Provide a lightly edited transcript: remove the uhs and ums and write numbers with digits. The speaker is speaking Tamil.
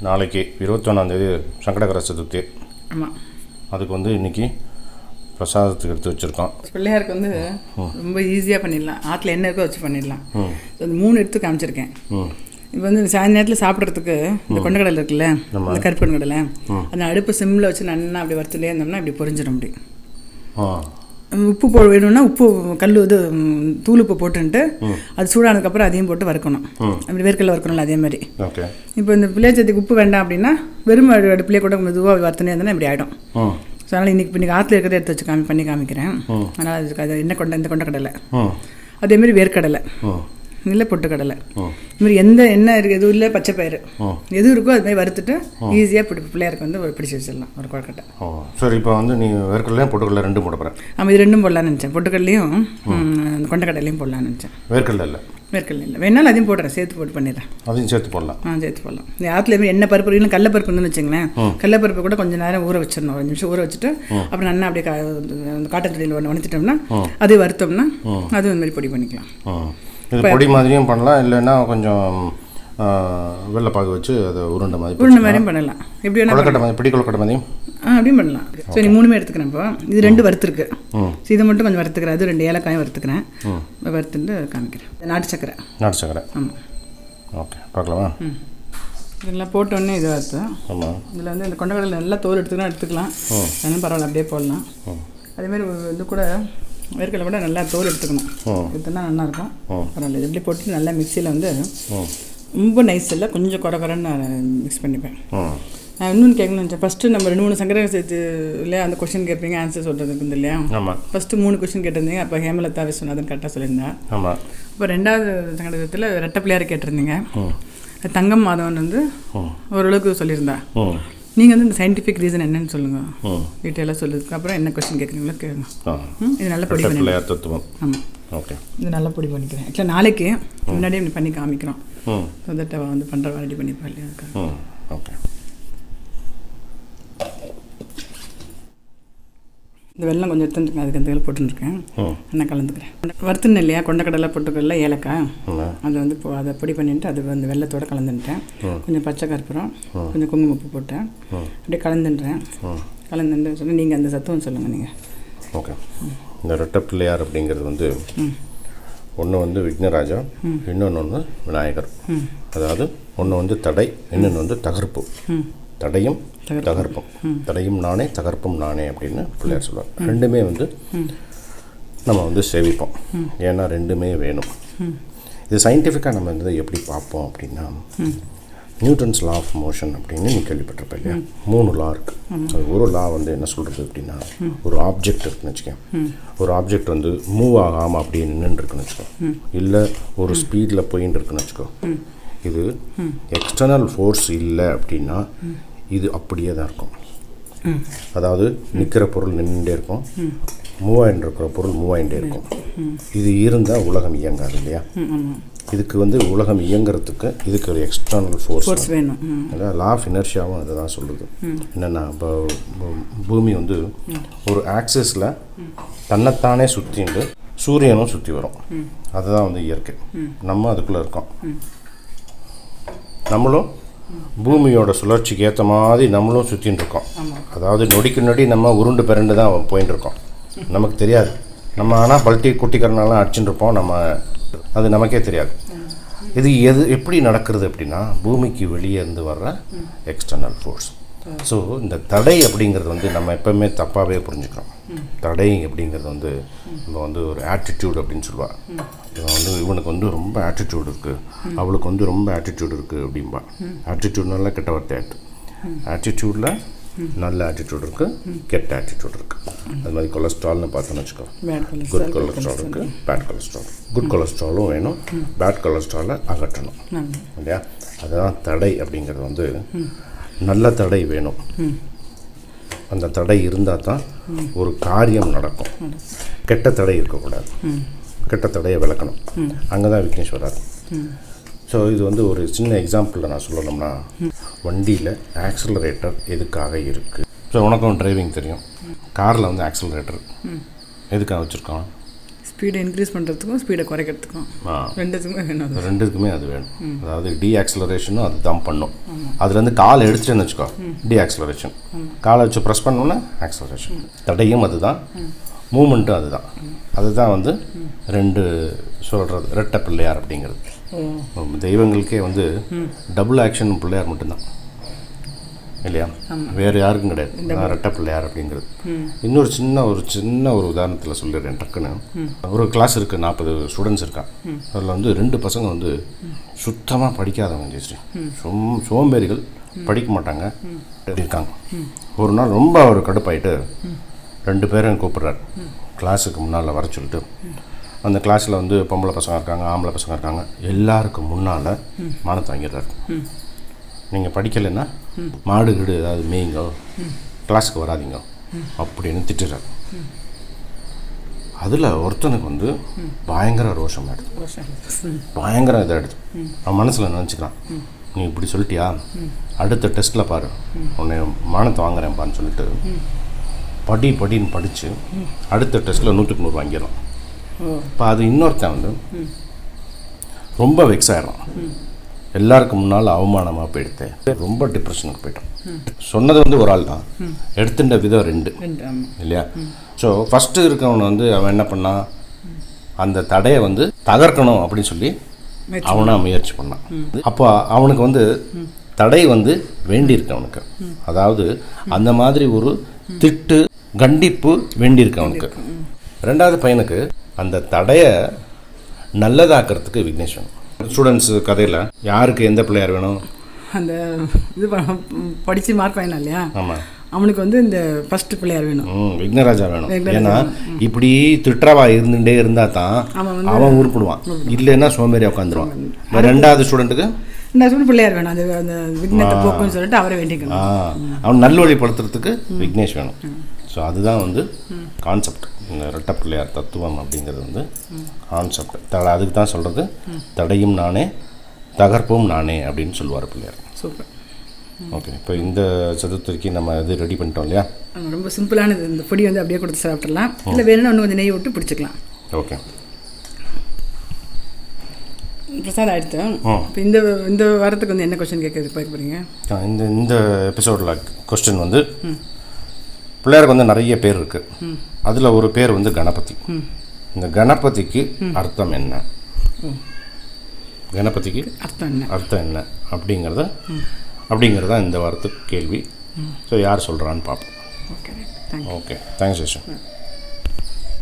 நாளைக்கு 21 சங்கடகர சதுர்த்தி. ஆமாம், அதுக்கு வந்து இன்றைக்கி பிரசாதத்துக்கு எடுத்து வச்சுருக்கோம். பிள்ளையாருக்கு வந்து ரொம்ப ஈஸியாக பண்ணிடலாம். ஆற்றுல என்ன இருக்கோ வச்சு பண்ணிடலாம். அது 3 எடுத்து காமிச்சிருக்கேன். இப்போ வந்து சாயந்தர நேரத்தில் சாப்பிட்றதுக்கு இந்த கொண்டக்கடலை இருக்குல்ல, இந்த கருப்பு கொண்டக்கடலை, அந்த அடுப்பு சிம்மில் வச்சு நல்லா அப்படி வறுத்துட்டே இருந்தோம்னா இப்படி பொரிஞ்சிடும். அப்படி உப்பு வேணும்னா உப்பு இது தூள் உப்பு போட்டுன்ட்டு அது சூடானதுக்கப்புறம் அதையும் போட்டு வறுக்கணும். அப்படி வேர்க்கடலை வறுக்கணும்ல அதே மாதிரி. இப்போ இந்த பிள்ளையார் சதுர்த்திக்கு உப்பு வேண்டாம் அப்படின்னா வெறும் அடுப்புலேயே கூட மெதுவாக வறுத்துனே இருந்தோன்னா இப்படி ஆகிடும். ஸோ அதனால் இன்றைக்கி ஆற்றுல இருக்கிறத எடுத்து வச்சு பண்ணி காமிக்கிறேன். அதனால் அதுக்கு அது இந்த கொண்டக்கடலை, அதேமாரி வேர்க்கடலை, இல்லை பொட்டுக்கடலை, இதுமாதிரி எந்த எண்ணெய் இருக்குது எதுவும் இல்லை, பச்சை பயிறு எது இருக்கோ அது மாதிரி வறுத்துட்டு ஈஸியாக பிள்ளையாருக்கு வந்து பிடிச்சி வச்சிடலாம் ஒரு கொழுக்கட்டை. சரி, இப்போ வந்து நீ வேர்க்கடலையும் பொட்டுக்கடலை 2 போட போகிறேன். ஆமாம், இது 2 போடலான்னு நினச்சேன். பொட்டுக்கடலையும் கொண்டக்கடலையும் போடலான்னு நினச்சேன். வேர்க்கடலை இல்லை, வேர்க்கடலை இல்லை, வேணாலும் அதையும் போடுறேன், சேர்த்து போட்டு பண்ணிடுறேன். அதையும் சேர்த்து போடலாம். சேர்த்து போடலாம். இந்த ஆற்றுல எண்ணெய் பருப்பு இல்லை கடலைப்பருப்பு இருந்துன்னு வச்சுங்களேன், கடலைப்பருப்பு கூட கொஞ்சம் நேரம் ஊற வச்சிடணும். 5 நிமிஷம் ஊற வச்சுட்டு அப்புறம் நல்லா அப்படியே காட்டன் துணியில் வணத்திட்டோம்னா அது வறுத்தோம்னா அதுவும் இந்த மாதிரி பொடி பண்ணிக்கலாம். இது பொடி மாதிரியும் பண்ணலாம், இல்லைன்னா கொஞ்சம் வெள்ளைப்பாகு வச்சு அதை உருண்டை மாதிரியும் பண்ணலாம். எப்படி வேணா கொழுக்கட்டை மாதிரி, பிடி கொழுக்கட்டை மாதிரியும் அப்படியும் பண்ணலாம். சரி, 3 எடுத்துக்கிறேன். இப்போ இது 2 வறுத்துருக்கு. இதை மட்டும் கொஞ்சம் வறுத்துக்கிறேன். அது 2 ஏலக்காயும் வறுத்துக்கிறேன். வறுத்துட்டு காமிக்கிறேன். நாட்டு சக்கரை. ஆமாம், ஓகே, பார்க்கலாமா? இதெல்லாம் போட்டோன்னே இதை வறுத்து. ஆமாம், இதில் வந்து இந்த கொண்டக்கடலை நல்லா தோல் எடுத்துக்கலாம். அதனால பரவாயில்ல, அப்படியே போடலாம். அதேமாதிரி இது கூட வேர்க்கடலை கூட நல்லா தோல் எடுத்துக்கணும். எடுத்துனா நல்லாயிருக்கும். பரவாயில்ல, இது இப்படி போட்டு நல்லா மிக்சியில் வந்து ரொம்ப நைஸ் இல்லை, கொஞ்சம் குறைன்னு நான் மிக்ஸ் பண்ணிப்பேன். நான் இன்னொன்று கேட்கணும்னு நினச்சேன். ஃபஸ்ட்டு நம்ம 2-3 சங்கடகர சேர்த்து இல்லையா அந்த கொஸ்டின் கேட்பீங்க, ஆன்சர் சொல்கிறதுக்கு வந்து இல்லையா? ஃபஸ்ட்டு 3 கொஸ்டின் கேட்டிருந்தீங்க. அப்போ ஹேமலதா விஸ்வநாதன் கரெக்டாக சொல்லியிருந்தேன். இப்போ 2வது சங்கடகரத்தில் ரெட்டை பிள்ளையார் கேட்டிருந்தீங்க. தங்கம் மாதவன் வந்து ஓரளவுக்கு சொல்லியிருந்தா. நீங்கள் வந்து இந்த சயின்டிஃபிக் ரீசன் என்னன்னு சொல்லுங்கள், டீட்டெயிலாக சொல்லுறதுக்கு அப்புறம் என்ன கொஸ்டின் கேட்குறீங்களோ கேளுங்க. இது நல்லா பொடி பண்ணி. ஆமாம், ஓகே, இது நல்லா பொடி பண்ணிக்கிறேன். ஆக்சுவலாக நாளைக்கு முன்னாடியே இப்படி பண்ணி காமிக்கிறோம். ஸோ தட் வந்து பண்ணுற ரெடி பண்ணிப்பேன் இல்லையா? ஓகே, இந்த வெள்ளம் கொஞ்சம் எடுத்துருக்கேன், அதுக்கு அந்த போட்டுருக்கேன். நான் கலந்துக்கிறேன். வறுத்துன்னு இல்லையா கொண்டக்கடலை பொட்டுக்கடலை ஏலக்காய், அதை வந்து அதை பொடி பண்ணிட்டு அது வந்து வெள்ளத்தோடு கலந்துட்டேன். கொஞ்சம் பச்சை கற்பூரம், கொஞ்சம் குங்குமப்பூ போட்டேன். அப்படியே கலந்துன்றேன். கலந்துட்டு சொன்னால் நீங்கள் அந்த சத்துவம் சொல்லுங்கள் நீங்கள். ஓகே, இந்த ரெட்டை பிள்ளையார் அப்படிங்கிறது வந்து ஒன்று வந்து விக்னராஜா, இன்னொன்று வந்து விநாயகர். அதாவது ஒன்று வந்து தடை, இன்னொன்று வந்து தகர்ப்பு. தடையும் தகர்ப்பும், தடையும் நானே தகர்ப்பும் நானே அப்படின்னு பிள்ளையார் சொல்லுவார். 2மே வந்து நம்ம வந்து சேவிப்போம், ஏன்னா 2மே வேணும். இது சயின்டிஃபிக்காக நம்ம வந்து எப்படி பார்ப்போம் அப்படின்னா, நியூட்டன்ஸ் லா ஆஃப் மோஷன் அப்படின்னு நீ கேள்விப்பட்டிருப்ப இல்லையா? 3 லா இருக்குது. ஒரு லா வந்து என்ன சொல்கிறது அப்படின்னா, ஒரு ஆப்ஜெக்ட் இருக்குன்னு வச்சுக்கேன். ஒரு ஆப்ஜெக்ட் வந்து மூவ் ஆகாமல் அப்படியே நின்றுருக்குன்னு வச்சுக்கோ, இல்லை ஒரு ஸ்பீடில் போயின்னு இருக்குன்னு வச்சுக்கோ. இது எக்ஸ்டர்னல் ஃபோர்ஸ் இல்லை அப்படின்னா இது அப்படியே தான் இருக்கும். அதாவது நிற்கிற பொருள் நின்றுட்டே இருக்கும், மூவ் ஆகிட்டு இருக்கிற பொருள் மூவ் ஆகிட்டே இருக்கும். இது இருந்தால் உலகம் இயங்காது இல்லையா? இதுக்கு வந்து உலகம் இயங்கிறதுக்கு இதுக்கு ஒரு எக்ஸ்டர்னல் ஃபோர்ஸ் வேணும். லா ஆஃப் இனர்ஷியாவும் அதை தான் சொல்லுது. என்னென்னா, இப்போ பூமி வந்து ஒரு ஆக்சிஸில் தன்னைத்தானே சுற்றிட்டு சூரியனும் சுற்றி வரும். அதுதான் வந்து இயற்கை. நம்ம அதுக்குள்ளே இருக்கோம். நம்மளும் பூமியோட சுழற்சிக்கு ஏற்ற மாதிரி நம்மளும் சுற்றின்னு இருக்கோம். அதாவது நொடிக்கு நொடி நம்ம உருண்டு பிறண்டு தான் போயின்னு இருக்கோம். நமக்கு தெரியாது. நம்ம ஆனால் பல்ட்டி குட்டிக்கரனாலாம் அடிச்சுட்டு இருப்போம். நம்ம அது நமக்கே தெரியாது. இது எப்படி நடக்கிறது அப்படின்னா, பூமிக்கு வெளியே இருந்து வர்ற எக்ஸ்டர்னல் ஃபோர்ஸ். ஸோ இந்த தடை அப்படிங்கிறது வந்து நம்ம எப்போவுமே தப்பாகவே புரிஞ்சுக்கிறோம். தடை அப்படிங்கிறது வந்து நம்ம வந்து ஒரு ஆட்டிடியூட் அப்படின்னு சொல்லுவாள். இவன் வந்து இவனுக்கு வந்து ரொம்ப ஆட்டிடியூட் இருக்குது, அவளுக்கு வந்து ரொம்ப ஆட்டிடியூட் இருக்குது அப்படின்பா. ஆட்டிடியூட்னால கெட்ட வார்த்தை. ஆட்டிடியூடில் நல்ல ஆட்டிடியூட் இருக்குது, கெட்ட ஆட்டிடியூட் இருக்குது. அது மாதிரி கொலஸ்ட்ரால்னு பார்த்தோன்னு வச்சுக்கோ. குட் கொலஸ்ட்ரால் இருக்குது, பேட் கொலஸ்ட்ரால். குட் கொலஸ்ட்ராலும் வேணும், பேட் கொலஸ்ட்ராலை அகற்றணும் இல்லையா? அதுதான் தடை அப்படிங்கிறது. வந்து நல்ல தடை வேணும். அந்த தடை இருந்தால் தான் ஒரு காரியம் நடக்கும். கெட்ட தடை இருக்கக்கூடாது. கெட்ட தடையை விளக்கணும். அங்கே தான் விக்னேஷ் வராது. ஸோ இது வந்து ஒரு சின்ன எக்ஸாம்பிளில் நான் சொல்லணும்னா, வண்டியில் ஆக்சலரேட்டர் எதுக்காக இருக்குது? ஸோ உனக்கும் டிரைவிங் தெரியும். காரில் வந்து ஆக்சலரேட்டர் எதுக்காக வச்சுருக்கோம்? ஸ்பீடை இன்க்ரீஸ் பண்ணுறதுக்கும் ஸ்பீடை குறைக்கிறதுக்கும் ரெண்டுத்துக்குமே வேணும். ரெண்டுக்குமே அது வேணும். அதாவது டீஆக்சலரேஷனும் அது தான் பண்ணும். அதுலேருந்து காலை எடுத்துட்டேன்னு வச்சுக்கோ, டீஆக்சலரேஷன். காலை வச்சு ப்ரெஸ் பண்ணோன்னா ஆக்சலரேஷன். தடையும் அதுதான், மூமெண்ட்டும் அதுதான். அதுதான் வந்து ரெண்டு சொல்கிறது ரெட்டை பிள்ளையார் அப்படிங்கிறது. தெய்வங்களுக்கே வந்து டபுள் ஆக்ஷன் பிள்ளையார் மட்டும்தான் இல்லையா, வேறு யாருக்கும் கிடையாது. ரெட்டை பிள்ளையார் அப்படிங்கிறது. இன்னொரு சின்ன ஒரு உதாரணத்தில் சொல்லிடுறேன் டக்குன்னு. ஒரு கிளாஸ் இருக்குது, 40 ஸ்டூடெண்ட்ஸ் இருக்கான். அதில் வந்து 2 பசங்க வந்து சுத்தமாக படிக்காதவங்க ஜெயஸ்ரீ, சோம்பேறிகள், படிக்க மாட்டாங்க இருக்காங்க. ஒரு நாள் ரொம்ப ஒரு கடுப்பாயிட்டு 2 பேரும் கூப்பிட்றாரு கிளாஸுக்கு முன்னால் வர சொல்லிட்டு. அந்த கிளாஸில் வந்து பொம்பளை பசங்க இருக்காங்க, ஆம்பளை பசங்க இருக்காங்க. எல்லாருக்கும் முன்னால் மானத்தை வாங்கிடுறாரு. நீங்கள் படிக்கலைன்னா மாடு கீடு ஏதாவது மேய்ங்க, கிளாஸுக்கு வராதிங்க அப்படின்னு திட்டுறாரு. அதில் ஒருத்தனுக்கு வந்து பயங்கர ரோஷம் ஆகிடுது, பயங்கர இதாகிடுது. அவன் மனசில் நினச்சிக்கிறான், நீ இப்படி சொல்லிட்டியா, அடுத்த டெஸ்ட்டில் பாரு, உன்னை மானத்தை வாங்குறேன்ப்பான்னு சொல்லிட்டு படின்னு படித்து அடுத்த டெஸ்ட்டில் 100க்கு 100 வாங்கிடுறான். இப்போ அது இன்னொருத்தன் வந்து ரொம்ப வெக்ஸ் ஆகிடும். எல்லாருக்கும் முன்னால் அவமானமாக போயிடுத்தேன், ரொம்ப டிப்ரெஷனுக்கு போயிட்டோம். சொன்னது வந்து ஒரு ஆள் தான், எடுத்துட்ட விதம் 2 இல்லையா. ஸோ ஃபஸ்ட்டு இருக்கவனை வந்து அவன் என்ன பண்ணான், அந்த தடையை வந்து தகர்க்கணும் அப்படின்னு சொல்லி அவனாக முயற்சி பண்ணான். அப்போ அவனுக்கு வந்து தடை வந்து வேண்டியிருக்கு அவனுக்கு. அதாவது அந்த மாதிரி ஒரு திட்டு கண்டிப்பு வேண்டியிருக்கு அவனுக்கு. 2வது பையனுக்கு அந்த தடையை நல்லதாக்கிறதுக்கு விக்னேஷன். ஸ்டூடெண்ட்ஸு கதையில் யாருக்கு எந்த பிள்ளையார் வேணும், அந்த இது படித்து மார்க் வாங்கினா இல்லையா, ஆமாம், அவனுக்கு வந்து இந்த ஃபஸ்ட்டு பிள்ளையார் வேணும், விக்னராஜா வேணும். ஏன்னா இப்படி திட்டவா இருந்துகிட்டே இருந்தால் தான் அவன் உருப்பிடுவான், இல்லைன்னா சோம்பேறியாக உட்காந்துருவான். 2வது ஸ்டூடெண்ட்டுக்கு இந்த ஸ்டூடெண்ட் பிள்ளையார் வேணும், அது அந்த விக்னத்தை போக்குன்னு சொல்லிட்டு அவரை வேண்டிக்கணும். அவன் நல்வழிப்படுத்துறதுக்கு விக்னேஷ் வேணும். ஸோ அதுதான் வந்து கான்செப்ட். இந்த ரெட்டை பிள்ளையார் தத்துவம் அப்படிங்கிறது வந்து கான்செப்ட். அதுக்கு தான் சொல்கிறது, தடையும் நானே தகர்ப்பும் நானே அப்படின்னு சொல்லுவார் பிள்ளையார். சூப்பர். ஓகே, இப்போ இந்த சதுர்த்திக்கு நம்ம இது ரெடி பண்ணிட்டோம் இல்லையா. ரொம்ப சிம்பிளானது. இந்த பொடி வந்து அப்படியே கொடுத்து சாப்பிட்றலாம், இல்லை வேணும்னா இன்னும் கொஞ்சம் நெய் விட்டு பிடிச்சிக்கலாம். ஓகே, பிரசாத் ஆகிடுது. இப்போ இந்த வாரத்துக்கு வந்து என்ன கொஸ்டின் கேட்க போகிறீங்க? இந்த எபிசோடில் கொஸ்டின் வந்து பிள்ளையாருக்கு வந்து நிறைய பேர் இருக்குது. அதில் ஒரு பேர் வந்து கணபதி. இந்த கணபதிக்கு அர்த்தம் என்ன, கணபதிக்கு அர்த்தம் என்ன அப்படிங்கிறத இந்த வாரத்துக்கு கேள்வி. ஸோ யார் சொல்கிறான்னு பார்ப்போம். Okay, thanks Seshan.